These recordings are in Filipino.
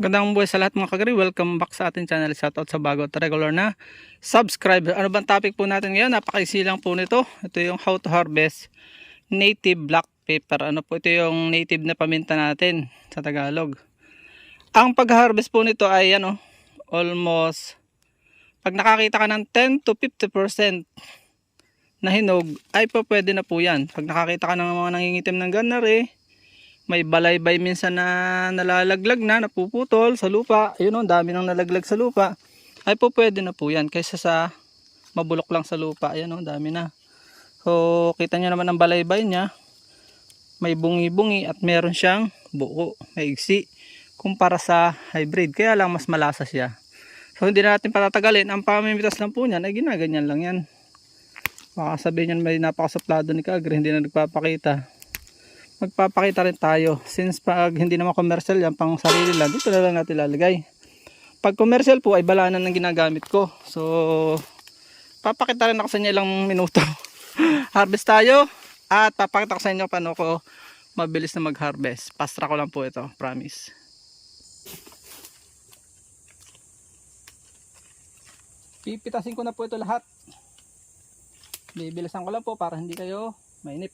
Magandang buhay sa lahat mga kagri. Welcome back sa ating channel. Shoutout sa bago at regular na subscriber. Ano bang topic po natin ngayon? Napaka-easy lang po nito. Ito yung how to harvest native black pepper. Ano po ito yung native na paminta natin sa Tagalog. Ang pag-harvest po nito ay almost pag nakakita ka ng 10 to 50% na hinog ay po pwede na po yan. Pag nakakita ka ng mga nangingitim ng ganare, may balaybay minsan na nalalaglag na, napuputol sa lupa. Ayun, dami nang nalaglag sa lupa. Ay po pwede na po yan kaysa sa mabulok lang sa lupa. Ayun, dami na. So kita nyo naman ang balaybay niya. May bungi-bungi at meron siyang buo, maigsi kumpara sa hybrid. Kaya lang mas malasa siya. So hindi natin patatagalin. Ang pamimitas lang po niyan ay ginaganyan lang yan. Baka sabihin niyan may napakasaplado ni Kagre, hindi na nagpapakita. Magpapakita rin tayo, since pag hindi naman commercial yan, pang sarili lang, dito na lang natin lalagay. Pag commercial po ay balanan ng ginagamit ko, so papakita rin ako sa inyo ilang minuto. Harvest tayo at papakita ko sa inyo paano ko mabilis na mag harvest. Pastra ko lang po ito, promise. Pipitasin ko na po ito lahat. Bibilisan ko lang po para hindi kayo mainip.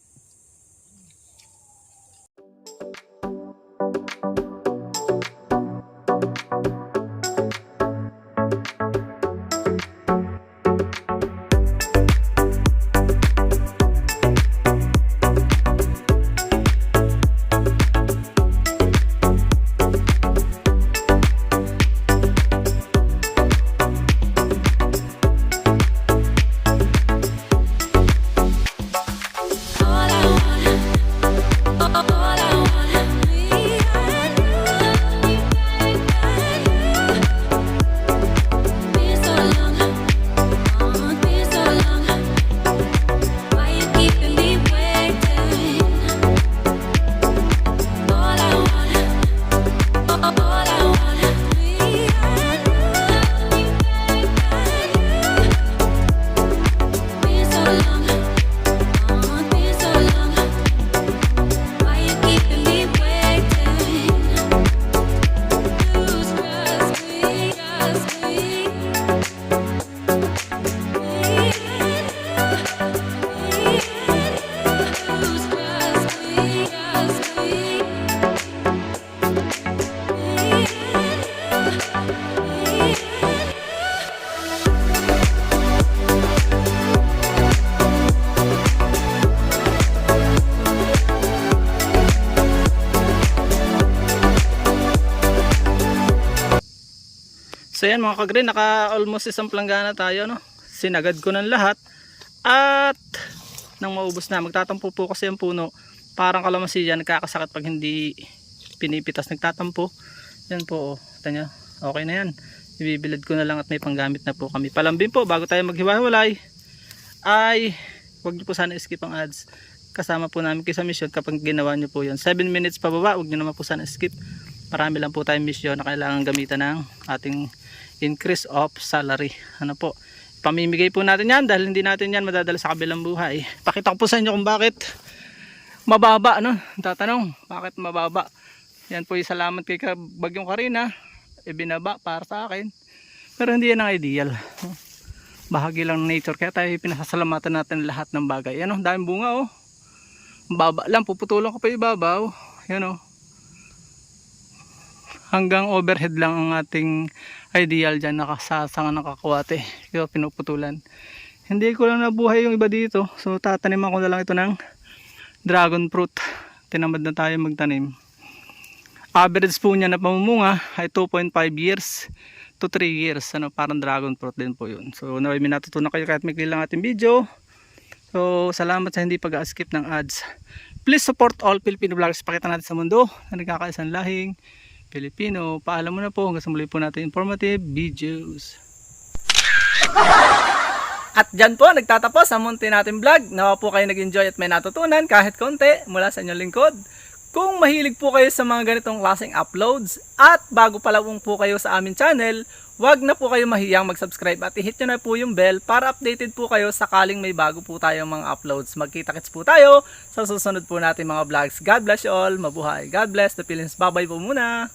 So yan mga kagre, naka almost isang planggana tayo, no? Sinagad ko ng lahat at nang maubos na, magtatampo po kasi ang puno. Parang kalamansi yan, nagkakasakit pag hindi pinipitas, nagtatampo. Yan po, kita nyo, okay na yan. Ibibilad ko na lang at may panggamit na po kami. Palambing po, bago tayo maghiwa-hiwalay ay huwag nyo po sana skip ang ads. Kasama po namin kayo sa mission kapag ginawa nyo po yun. 7 minutes pababa, huwag nyo naman po sana skip. Marami lang po tayong mission na kailangan gamitan ng ating increase of salary. Ano po, pamimigay po natin yan dahil hindi natin yan madadala sa kabilang buhay. Pakita ko po sa inyo kung bakit mababa, no? Tatanong, bakit mababa? Yan po yung salamat kay Bagyong Karina, ibinaba para sa akin. Pero hindi yan ang ideal. Bahagi lang ng nature, kaya tayo pinasasalamatan natin lahat ng bagay. Yan, daming bunga, oh. Baba lang, puputulong ko pa yung ibabaw. Yan, oh. Hanggang overhead lang ang ating ideal dyan, nakasasanga ng kakwate. Kaya pinuputulan. Hindi ko lang nabuhay yung iba dito, so tataniman ko na lang ito ng dragon fruit. Tinamad na tayo magtanim. Average po niya na pamumunga ay 2.5 years to 3 years. Parang dragon fruit din po yun. So naway may natutunan kayo kahit may lang ating video. So salamat sa hindi pag-skip ng ads. Please support all Filipino vloggers. Pakita natin sa mundo na nagkakaisang lahing Pilipino. Paalam mo na po hanggang sa muli po natin informative videos. At dyan po nagtatapos ang munti natin vlog. Nawa po kayo nag-enjoy at may natutunan kahit konti mula sa inyong lingkod. Kung mahilig po kayo sa mga ganitong klaseng uploads at bago pa lang po kayo sa aming channel, wag na po kayo mahiyang mag-subscribe at i-hit nyo na po yung bell para updated po kayo sakaling may bago po tayong mga uploads. Magkita-kits po tayo sa susunod po natin mga vlogs. God bless you all. Mabuhay. God bless the Philippines. Bye-bye po muna.